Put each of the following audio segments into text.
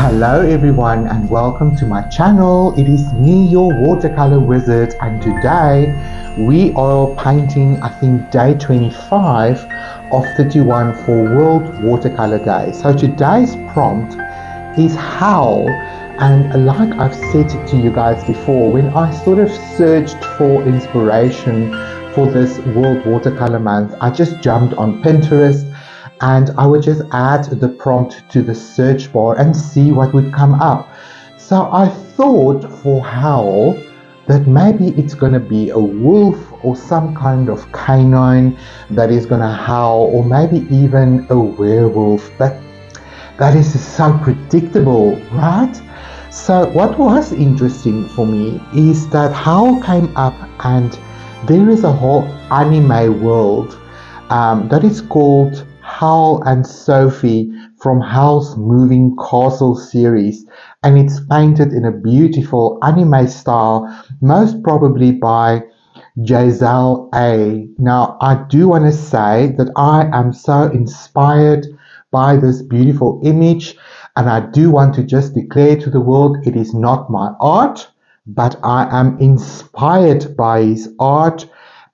Hello everyone and welcome to my channel. It is me, your watercolor wizard, and today we are painting, I think, day 25 of 31 for World Watercolor Day. So today's prompt is Howl, and like I've said to you guys before, when I sort of searched for inspiration for this World Watercolor Month, I just jumped on Pinterest and I would just add the prompt to the search bar and see what would come up. So I thought for Howl that maybe it's going to be a wolf or some kind of canine that is going to howl, or maybe even a werewolf, but that is so predictable, right? So what was interesting for me is that Howl came up, and there is a whole anime world that is called Howl and Sophie from Howl's Moving Castle series, and it's painted in a beautiful anime style, most probably by Giselle A. Now, I do want to say that I am so inspired by this beautiful image, and I do want to just declare to the world it is not my art, but I am inspired by his art.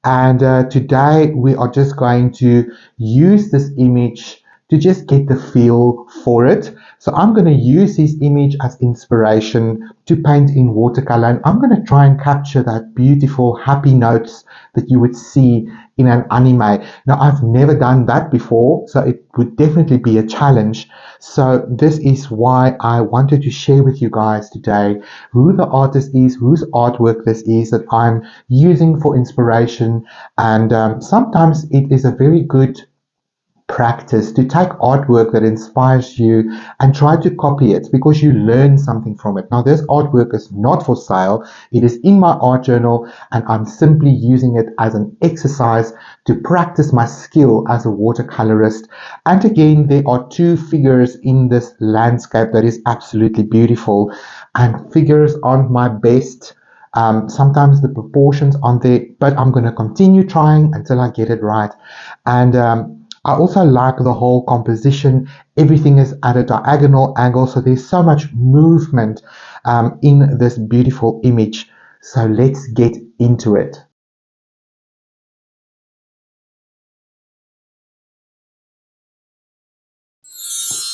And today we are just going to use this image to just get the feel for it. So I'm going to use this image as inspiration to paint in watercolor, and I'm going to try and capture that beautiful happy notes that you would see in an anime. Now, I've never done that before, so it would definitely be a challenge. So this is why I wanted to share with you guys today who the artist is, whose artwork this is that I'm using for inspiration. And sometimes it is a very good practice to take artwork that inspires you and try to copy it, because you learn something from it. Now, this artwork is not for sale. It is in my art journal, and I'm simply using it as an exercise to practice my skill as a watercolorist. And again, there are two figures in this landscape that is absolutely beautiful, and figures aren't my best. Sometimes the proportions aren't there, but I'm going to continue trying until I get it right. And I also like the whole composition. Everything is at a diagonal angle, so there's so much movement in this beautiful image. So let's get into it.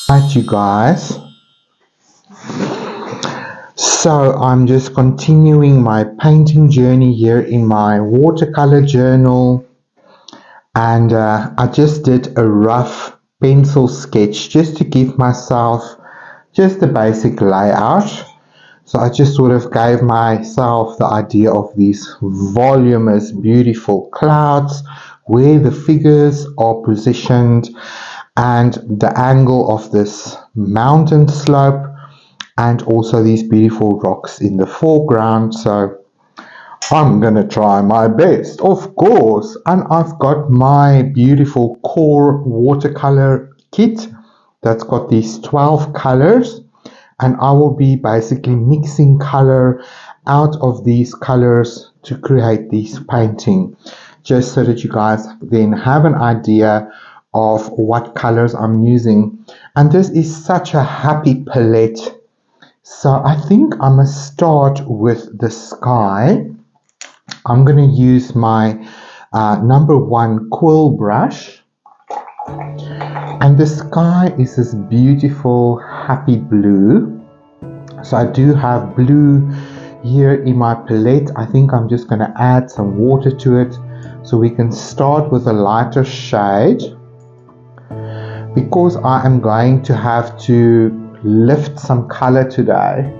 Right, you guys. So I'm just continuing my painting journey here in my watercolor journal. And I just did a rough pencil sketch just to give myself just the basic layout. So I just sort of gave myself the idea of these voluminous, beautiful clouds, where the figures are positioned, and the angle of this mountain slope, and also these beautiful rocks in the foreground. So I'm gonna try my best, of course. And I've got my beautiful core watercolor kit that's got these 12 colors, and I will be basically mixing color out of these colors to create this painting, just so that you guys then have an idea of what colors I'm using. And this is such a happy palette. So I think I must start with the sky. I'm going to use my number 1 quill brush, and the sky is this beautiful happy blue. So I do have blue here in my palette. I think I'm just going to add some water to it, so we can start with a lighter shade, because I am going to have to lift some color today.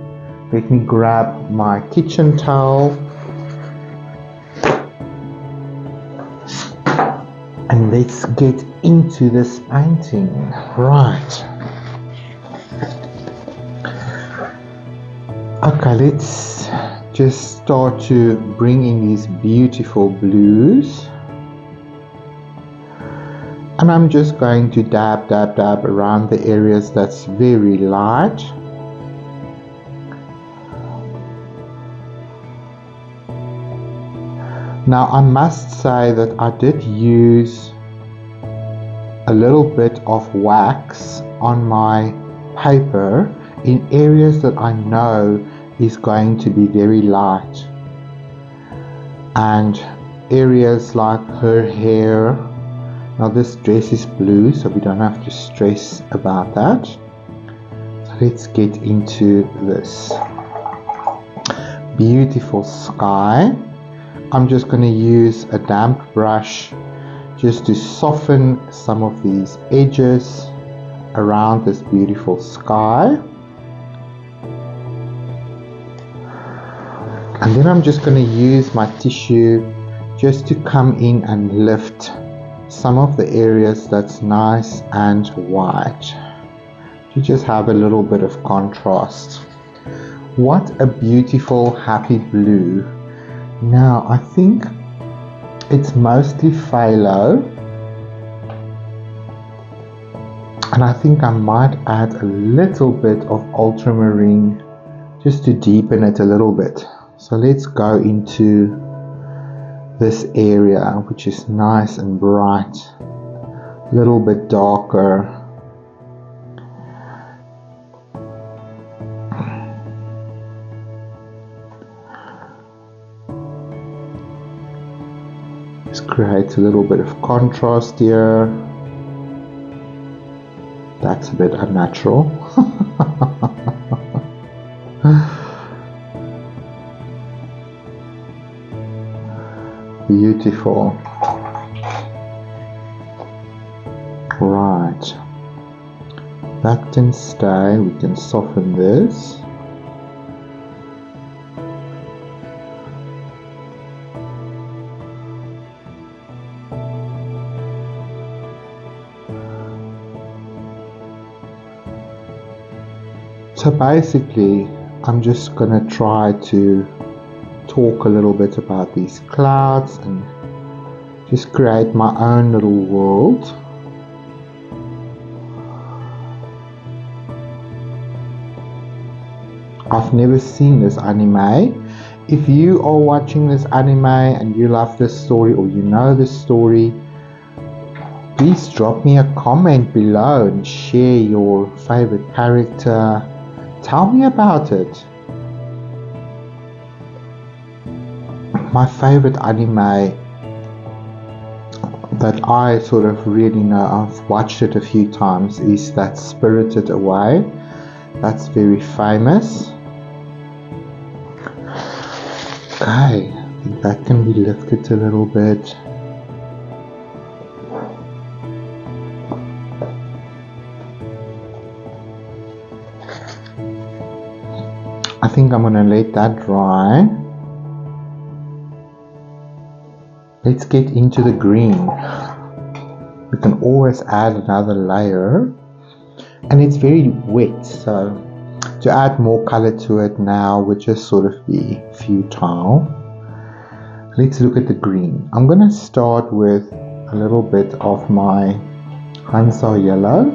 Let me grab my kitchen towel. And let's get into this painting. Right. Okay, let's just start to bring in these beautiful blues. And I'm just going to dab around the areas that's very light. Now, I must say that I did use a little bit of wax on my paper in areas that I know is going to be very light, and areas like her hair. Now this dress is blue, so we don't have to stress about that. So let's get into this beautiful sky. I'm just going to use a damp brush just to soften some of these edges around this beautiful sky. And then I'm just going to use my tissue just to come in and lift some of the areas that's nice and white, to just have a little bit of contrast. What a beautiful happy blue. Now I think it's mostly phthalo, and I think I might add a little bit of ultramarine just to deepen it a little bit. So let's go into this area, which is nice and bright, a little bit darker. Just create a little bit of contrast here. That's a bit unnatural. Beautiful. Right. That can stay. We can soften this. So basically, I'm just gonna try to talk a little bit about these clouds and just create my own little world. I've never seen this anime. If you are watching this anime and you love this story, or you know this story, please drop me a comment below and share your favorite character. Tell me about it. My favorite anime that I sort of really know, I've watched it a few times, is that Spirited Away. That's very famous. Okay, I think that can be lifted a little bit. I think I'm gonna let that dry. Let's get into the green. We can always add another layer, and it's very wet, so to add more color to it now would just sort of be futile. Let's look at the green. I'm gonna start with a little bit of my Hansa yellow,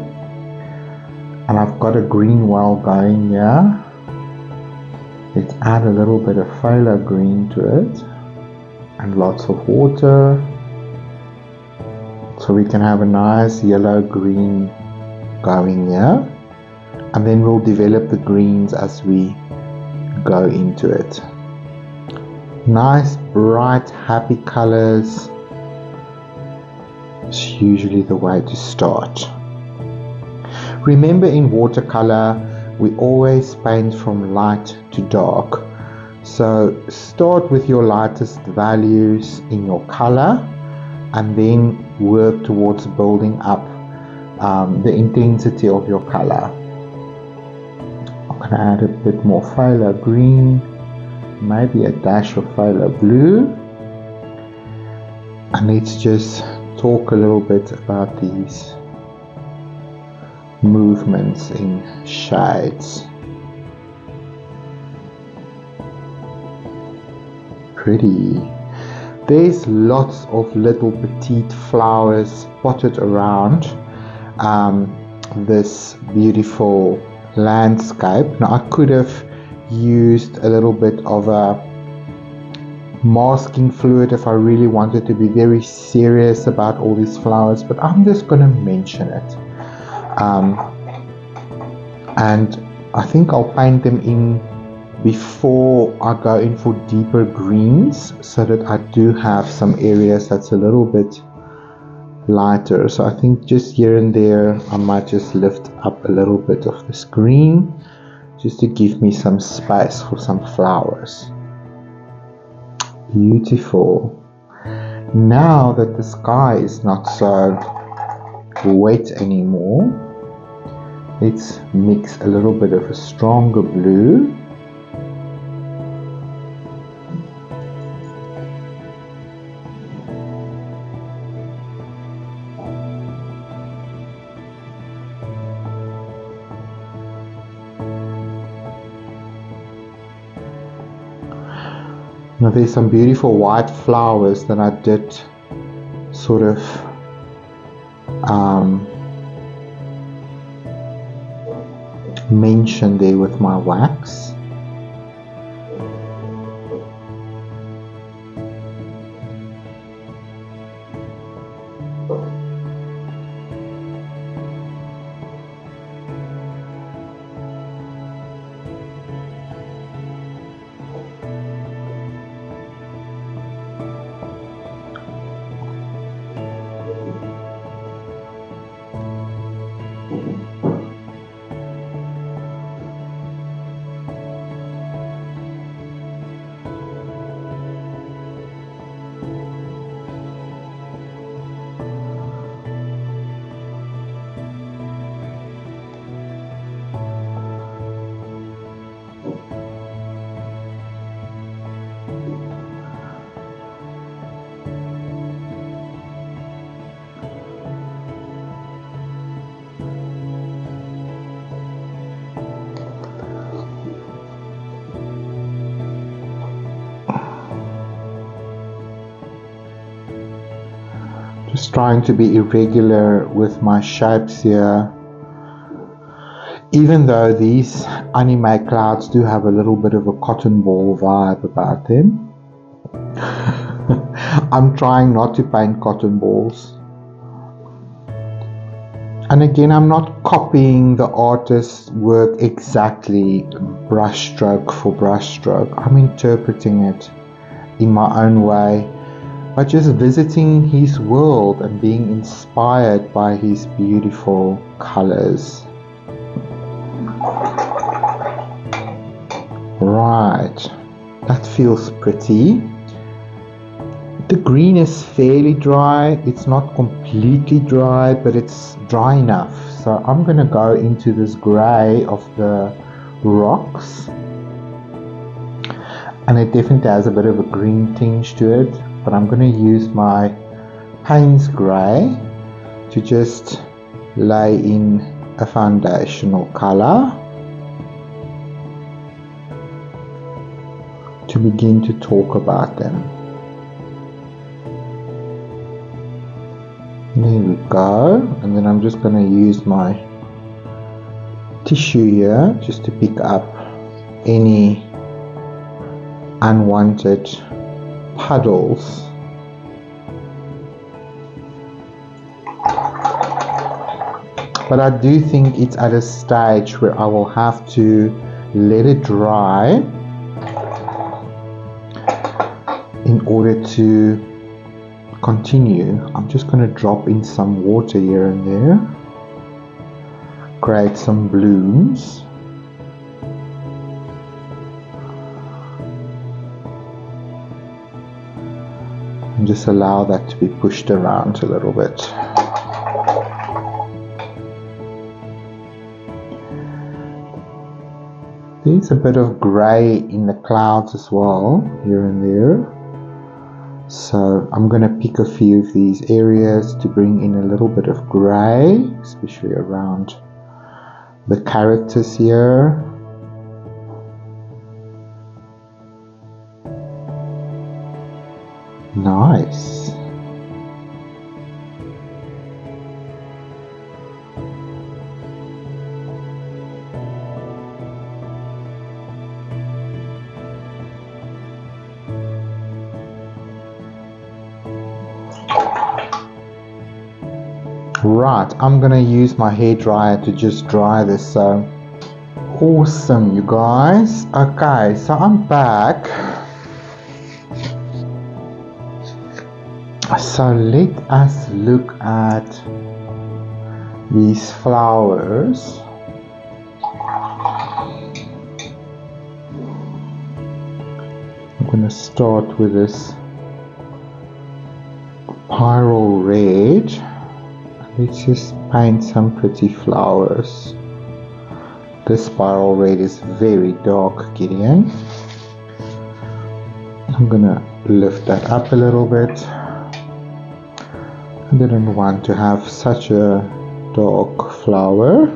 and I've got a green well going here. Let's add a little bit of phthalo green to it, and lots of water, so we can have a nice yellow green going here, and then we'll develop the greens as we go into it. Nice bright happy colors is usually the way to start. Remember, in watercolor we always paint from light to dark. So start with your lightest values in your color, and then work towards building up the intensity of your color. I'm going to add a bit more phthalo green, maybe a dash of phthalo blue, and let's just talk a little bit about these movements in shades. Pretty. There's lots of little petite flowers spotted around this beautiful landscape. Now I could have used a little bit of a masking fluid if I really wanted to be very serious about all these flowers, but I'm just going to mention it. And I think I'll paint them in before I go in for deeper greens, so that I do have some areas that's a little bit lighter. So I think just here and there I might just lift up a little bit of this green, just to give me some space for some flowers. Beautiful. Now that the sky is not so wet anymore, let's mix a little bit of a stronger blue. Now there's some beautiful white flowers that I did sort of mention there with my wax. Just trying to be irregular with my shapes here. Even though these Animē clouds do have a little bit of a cotton ball vibe about them. I'm trying not to paint cotton balls. And again, I'm not copying the artist's work exactly brushstroke for brushstroke. I'm interpreting it in my own way, by just visiting his world and being inspired by his beautiful colors. Right, that feels pretty. The green is fairly dry. It's not completely dry, but it's dry enough. So I'm gonna go into this gray of the rocks. And it definitely has a bit of a green tinge to it. But I'm going to use my Payne's Grey to just lay in a foundational color to begin to talk about them. There we go. And then I'm just going to use my tissue here just to pick up any unwanted puddles. But I do think it's at a stage where I will have to let it dry in order to continue. I'm just going to drop in some water here and there, create some blooms. And just allow that to be pushed around a little bit. There's a bit of grey in the clouds as well, here and there. So I'm going to pick a few of these areas to bring in a little bit of grey, especially around the characters here. Nice. Right, I'm gonna use my hairdryer to just dry this. So Awesome, you guys. Okay, so I'm back. So let us look at these flowers. I'm going to start with this Pyrrole red. Let's just paint some pretty flowers. This Pyrrole red is very dark, Gideon. I'm going to lift that up a little bit. I didn't want to have such a dark flower.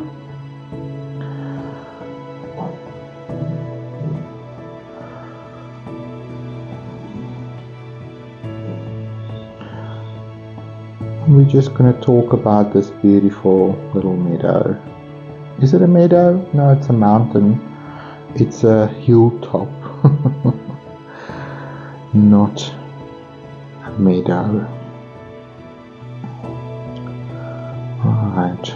We're just going to talk about this beautiful little meadow. Is it a meadow? No, it's a mountain. It's a hilltop. Not a meadow. Right.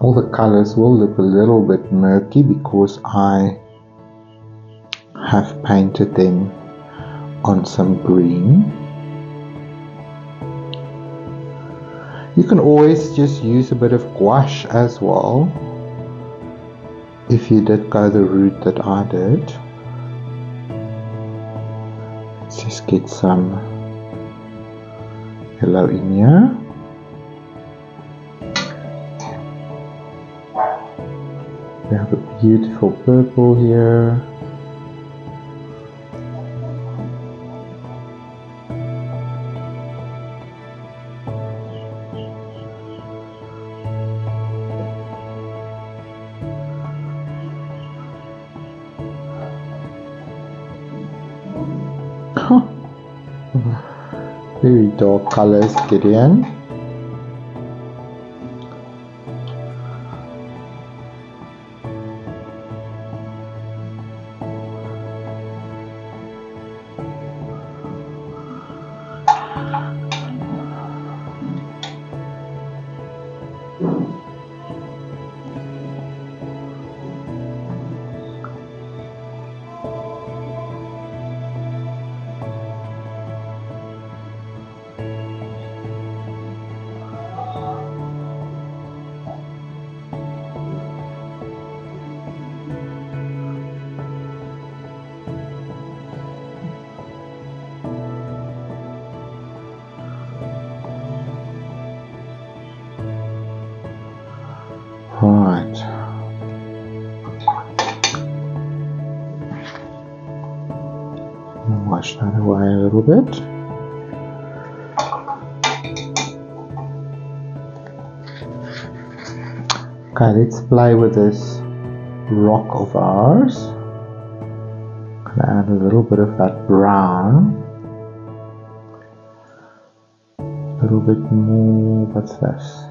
All the colors will look a little bit murky because I have painted them on some green. You can always just use a bit of gouache as well if you did go the route that I did. Let's just get some yellow in here. We have a beautiful purple here. Very dark colors, Gideon. Right. I'll wash that away a little bit. Okay, let's play with this rock of ours. I'm gonna add a little bit of that brown. A little bit more, what's this?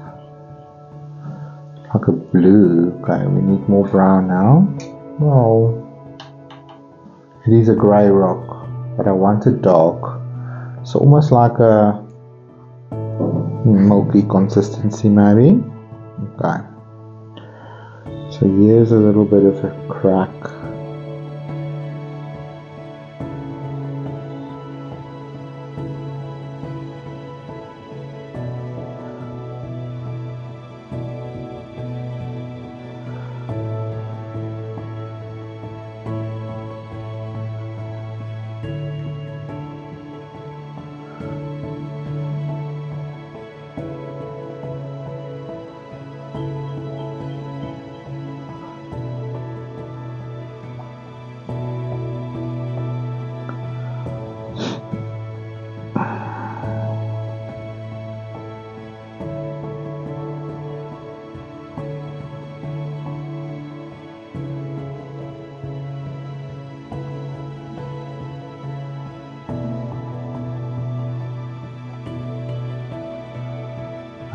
Like a blue. Okay, we need more brown now. Well, it is a grey rock, but I want it dark. So almost like a milky consistency maybe. Okay. So here's a little bit of a crack.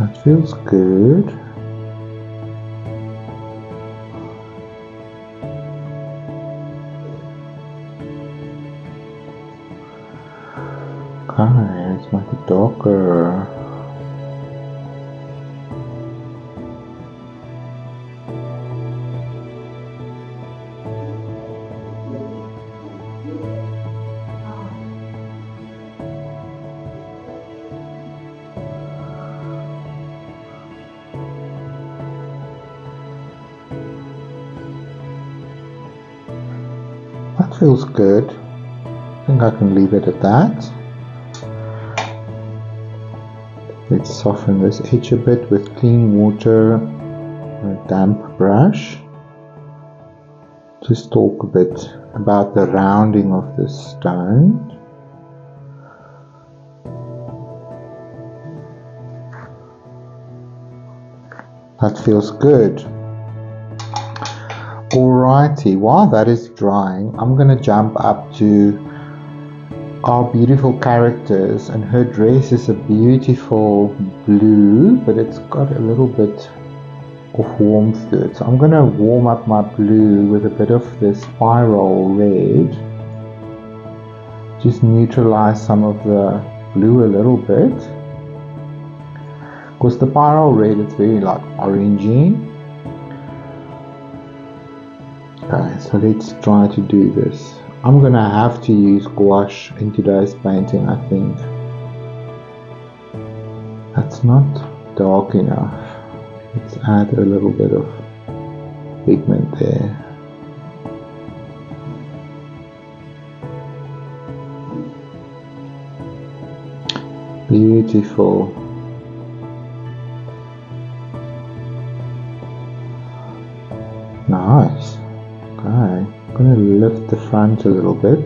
That feels good. Okay, let's make it darker. That feels good. I think I can leave it at that. Let's soften this edge a bit with clean water and a damp brush. Just talk a bit about the rounding of this stone. That feels good. Alrighty, while that is drying, I'm going to jump up to our beautiful characters, and her dress is a beautiful blue, but it's got a little bit of warmth to it. So I'm going to warm up my blue with a bit of this spiral red. Just neutralize some of the blue a little bit. Because the spiral red, it's very like orangey. Okay, so let's try to do this. I'm gonna have to use gouache in today's painting, I think. That's not dark enough. Let's add a little bit of pigment there. Beautiful. Nice. Okay, I'm going to lift the front a little bit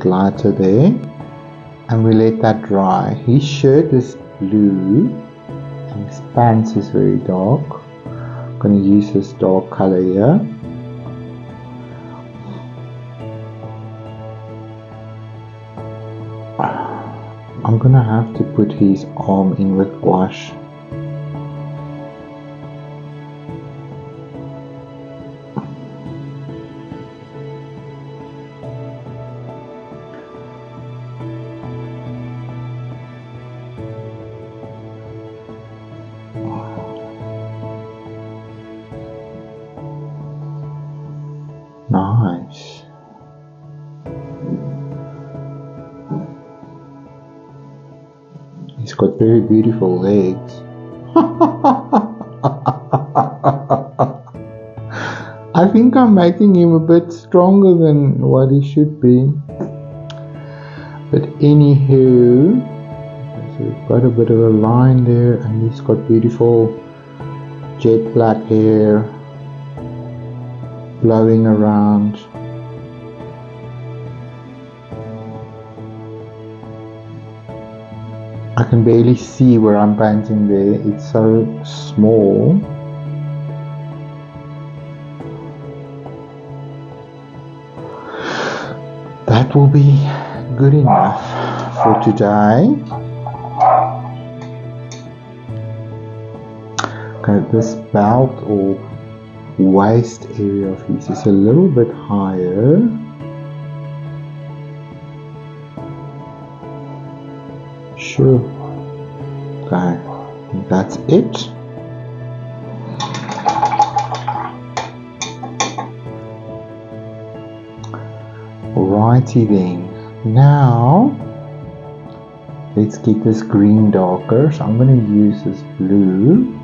lighter there, and we let that dry. His shirt is blue and his pants is very dark. I'm going to use this dark color here. I'm going to have to put his arm in with gouache. Nice. He's got very beautiful legs. I think I'm making him a bit stronger than what he should be. But anywho, so we've got a bit of a line there, and he's got beautiful jet black hair blowing around. I can barely see where I'm painting there, it's so small. That will be good enough for today. Okay, this belt or waist area of his is a little bit higher. Sure. Okay, that's it. Alrighty then. Now let's get this green darker. So I'm going to use this blue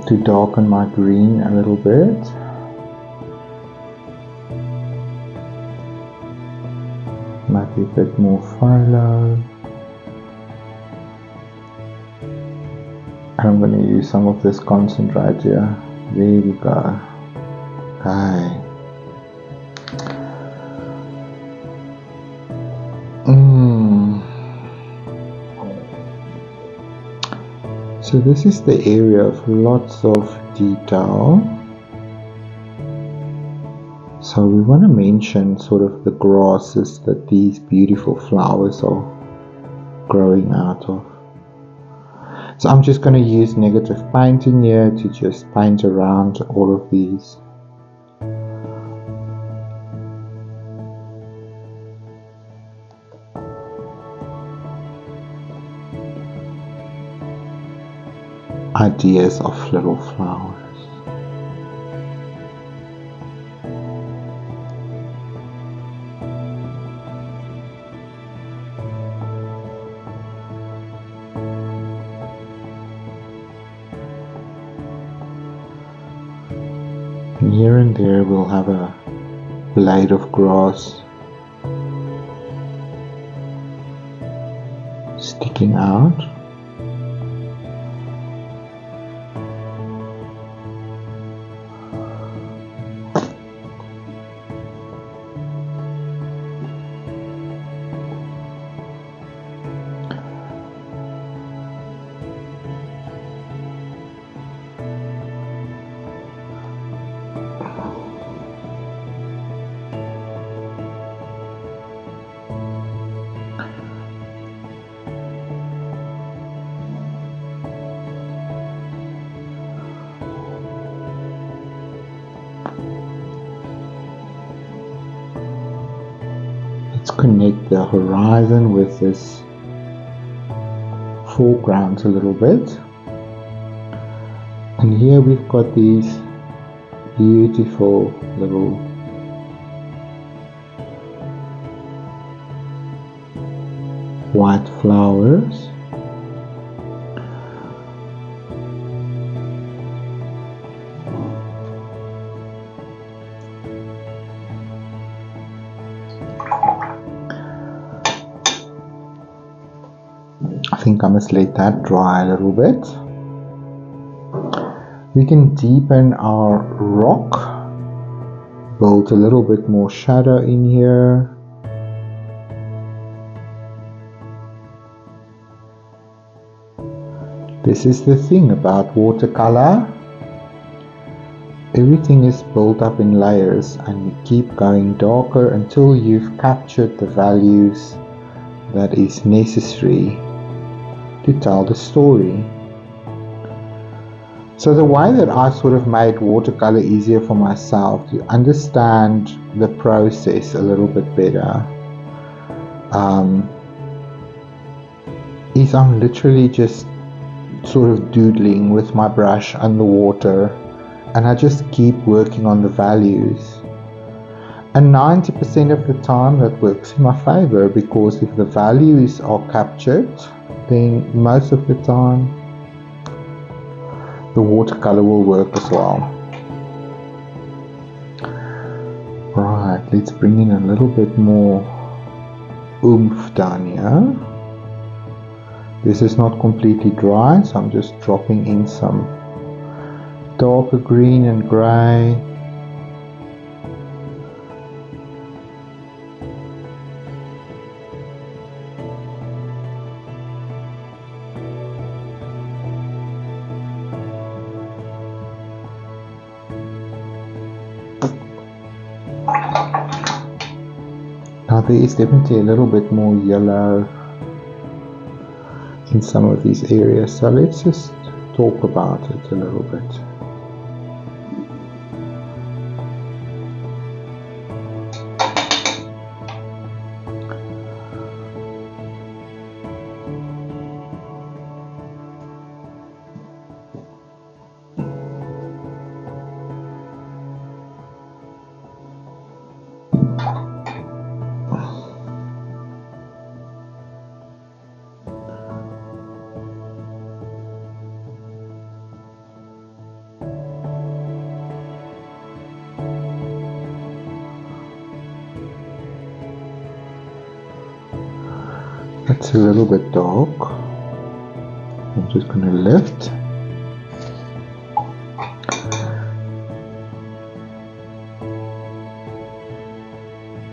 to darken my green a little bit. Might be a bit more phthalo. And I'm going to use some of this concentrate here. There we go. Okay. So this is the area of lots of detail. So we want to mention sort of the grasses that these beautiful flowers are growing out of. So I'm just going to use negative painting here to just paint around all of these. Ideas of little flowers. And here and there we'll have a blade of grass sticking out. Let's connect the horizon with this foreground a little bit. And here we've got these beautiful little white flowers. I think I must let that dry a little bit. We can deepen our rock, build a little bit more shadow in here. This is the thing about watercolor. Everything is built up in layers and you keep going darker until you've captured the values that is necessary to tell the story. So the way that I sort of made watercolor easier for myself to understand the process a little bit better is I'm literally just sort of doodling with my brush underwater, and I just keep working on the values. And 90% of the time that works in my favor, because if the values are captured, then most of the time the watercolor will work as well. Right, let's bring in a little bit more oomph down here. This is not completely dry, so I'm just dropping in some darker green and grey. Now there is definitely a little bit more yellow in some of these areas, so let's just talk about it a little bit. That's a little bit dark. I'm just going to lift.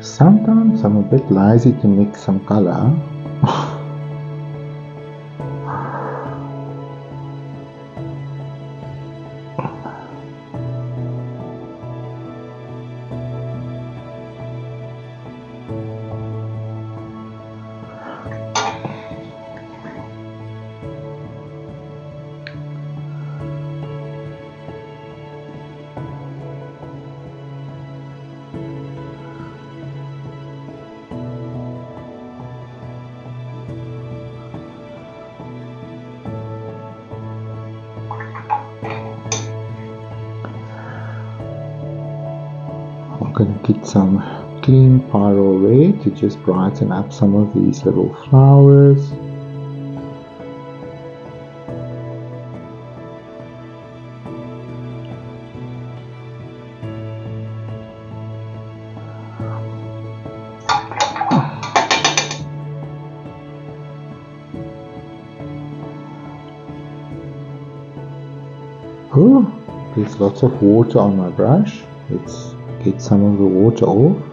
Sometimes I'm a bit lazy to mix some color. going to get some clean pyro red to just brighten up some of these little flowers. Oh, there's lots of water on my brush. Let's get some of the water off.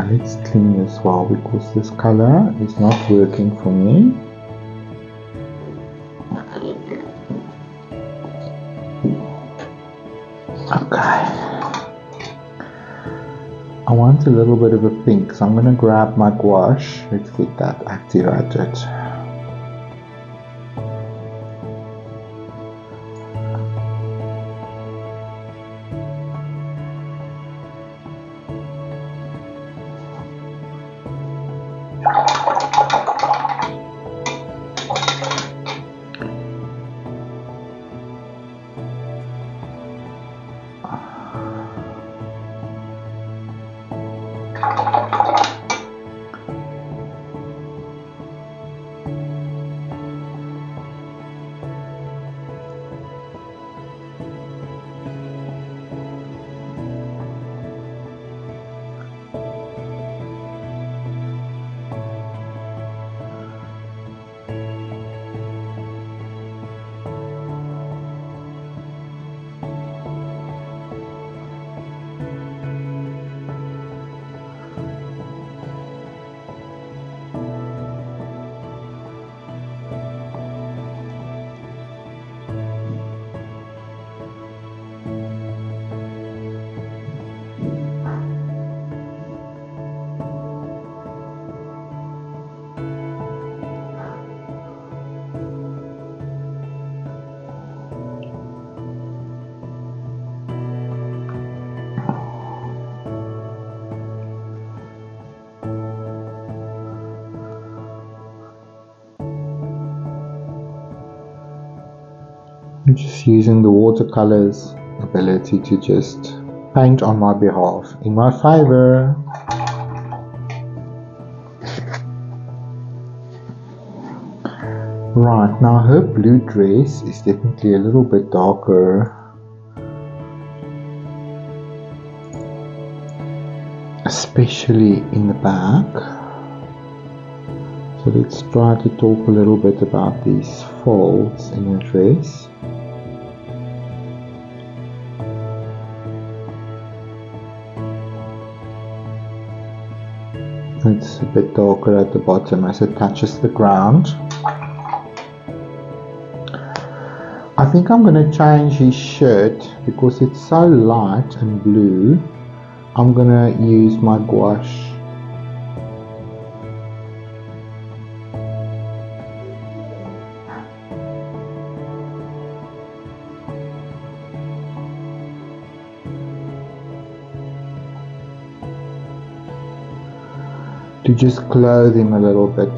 Let's clean as well because this color is not working for me. Okay, I want a little bit of a pink, so I'm going to grab my gouache. Let's get that activated. I'm just using the watercolor's ability to just paint on my behalf, in my favor. Right, now her blue dress is definitely a little bit darker, especially in the back. So let's try to talk a little bit about these folds in her dress. It's a bit darker at the bottom as it touches the ground. I think I'm going to change his shirt because it's so light and blue. I'm going to use my gouache. To just clothe him a little bit,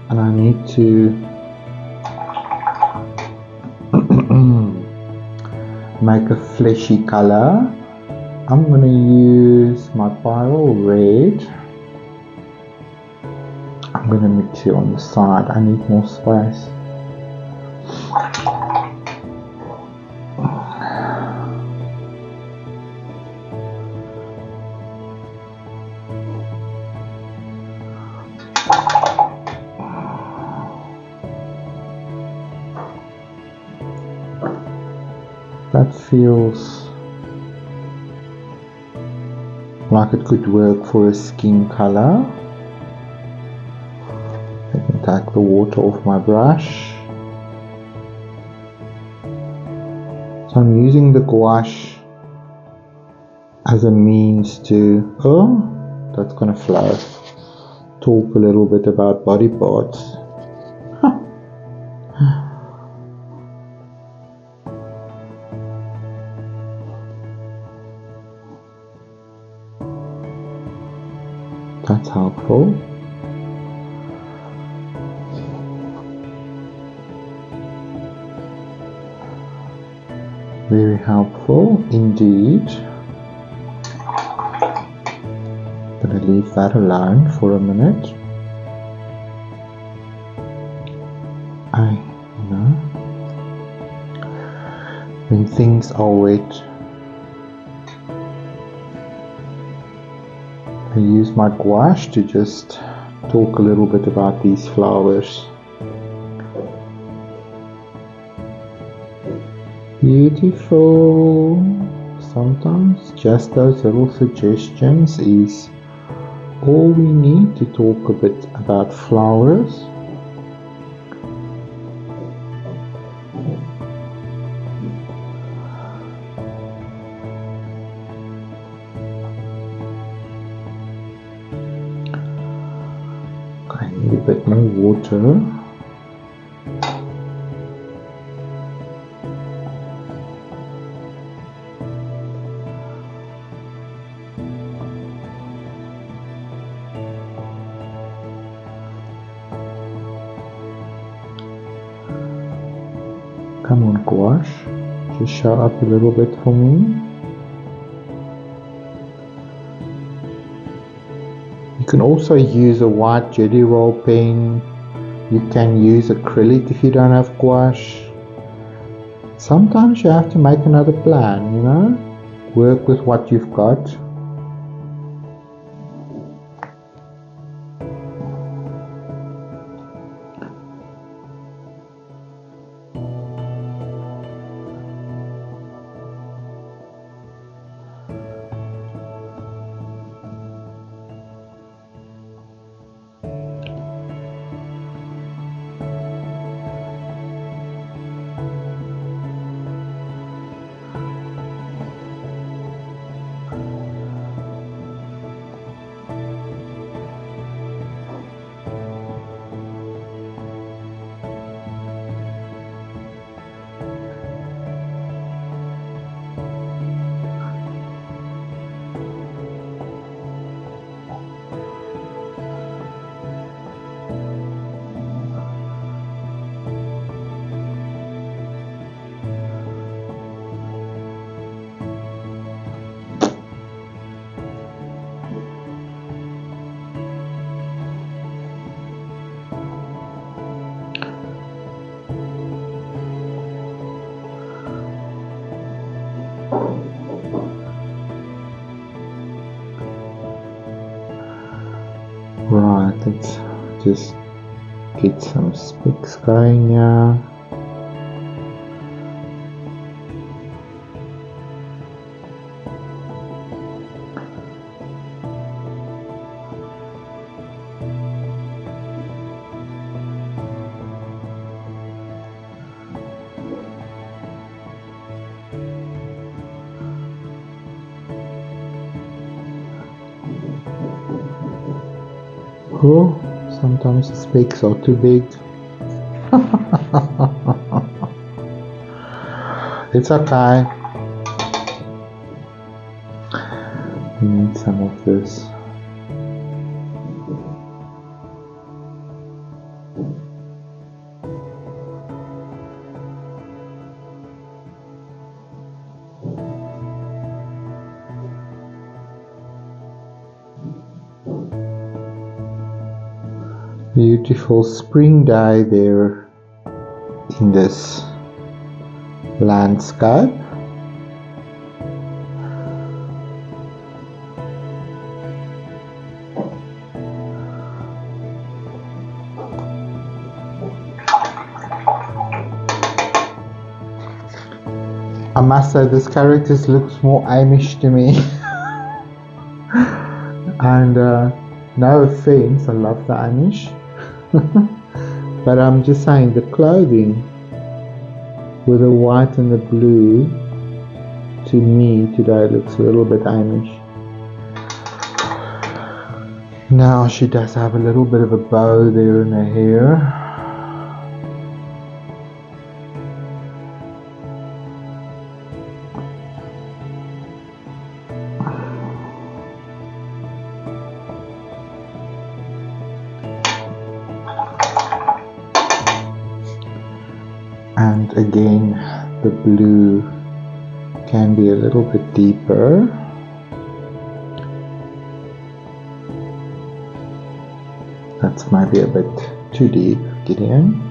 and I need to make a fleshy color. I'm going to use my pyro red. I'm going to mix it on the side. I need more space. That feels like it could work for a skin color. I can take the water off my brush. So I'm using the gouache as a means to, that's gonna flow. Talk a little bit about body parts. That's helpful. Very helpful indeed. Gonna leave that alone for a minute. When things are wet, I use my gouache to just talk a little bit about these flowers. Beautiful. Sometimes just those little suggestions is all we need to talk a bit about flowers. I need a bit more water. Come on, gouache, just show up a little bit for me. You can also use a white jelly roll pen. You can use acrylic if you don't have gouache. Sometimes you have to make another plan, you know? Work with what you've got. Right, let's just get some specks going here. Oh, sometimes the specks are too big. It's okay. We need some of this. Beautiful spring day there in this landscape. I must say this character looks more Amish to me. And no offense, I love the Amish. But I'm just saying the clothing with the white and the blue, to me today looks a little bit Amish. Now she does have a little bit of a bow there in her hair. And again, the blue can be a little bit deeper. That's maybe a bit too deep, Gideon.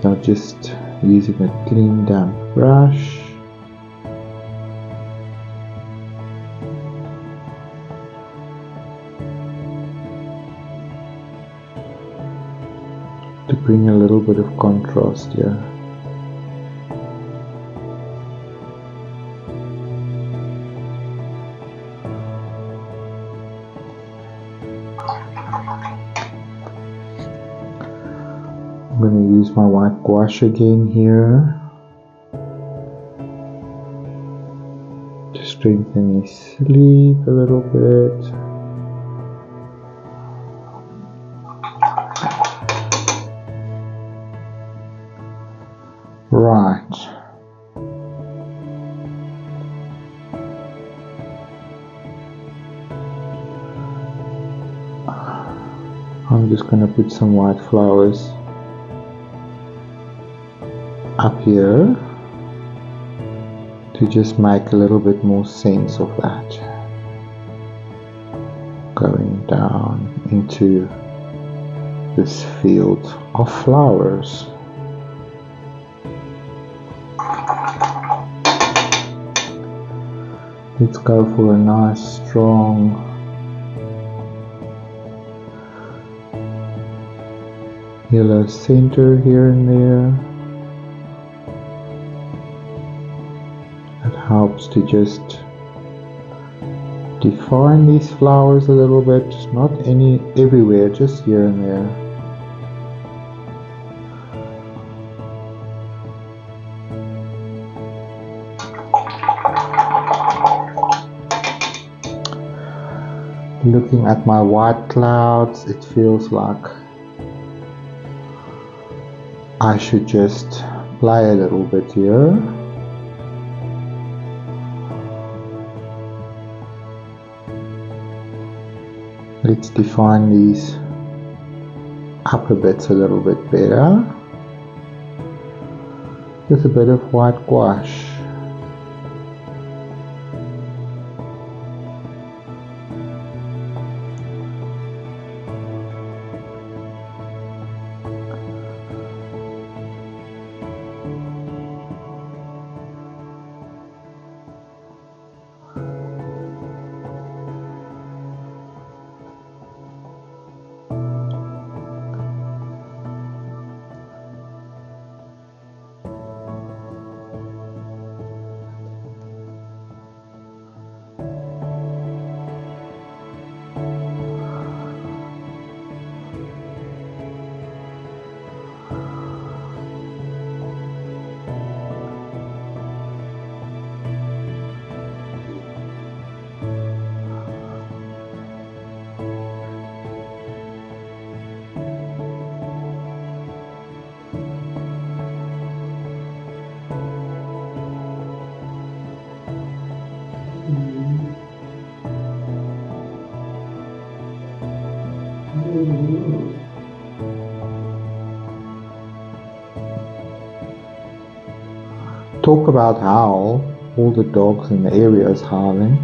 So just using a clean damp brush. To bring a little bit of contrast here. I'm going to use my white gouache again here to strengthen his sleeve a little bit. Right. I'm just going to put some white flowers up here to just make a little bit more sense of that. Going down into this field of flowers. Let's go for a nice strong yellow center here and there. It helps to just define these flowers a little bit, not everywhere, just here and there. Looking at my white clouds, it feels like I should just play a little bit here. Let's define these upper bits a little bit better with a bit of white gouache. Talk about howl, all the dogs in the area is howling.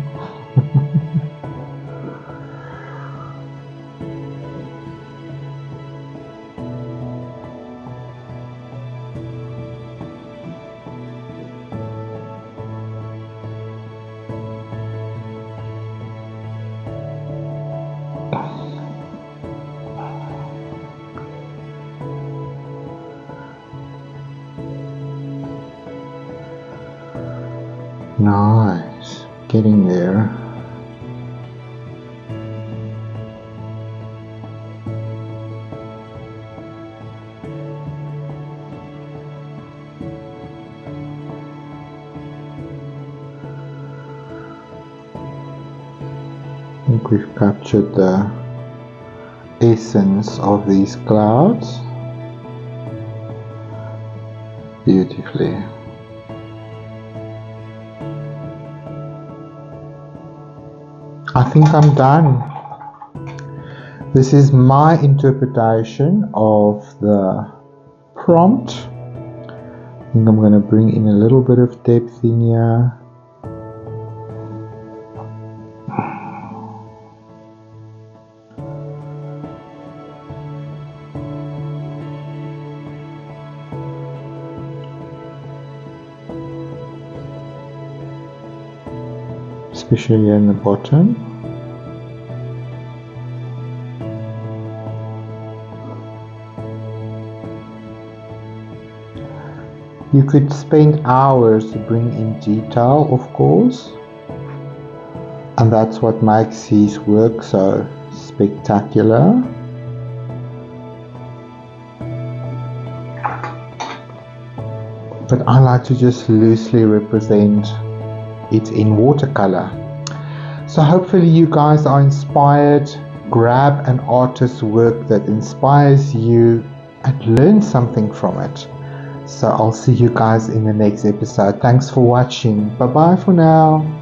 Nice, getting there. think we've captured the essence of these clouds beautifully. I think I'm done. This is my interpretation of the prompt. I think I'm going to bring in a little bit of depth in here. Especially here in the bottom. You could spend hours to bring in detail, of course, and that's what makes his work so spectacular. But I like to just loosely represent it in watercolor. So hopefully you guys are inspired. Grab an artist's work that inspires you and learn something from it. So I'll see you guys in the next episode. Thanks for watching. Bye bye for now.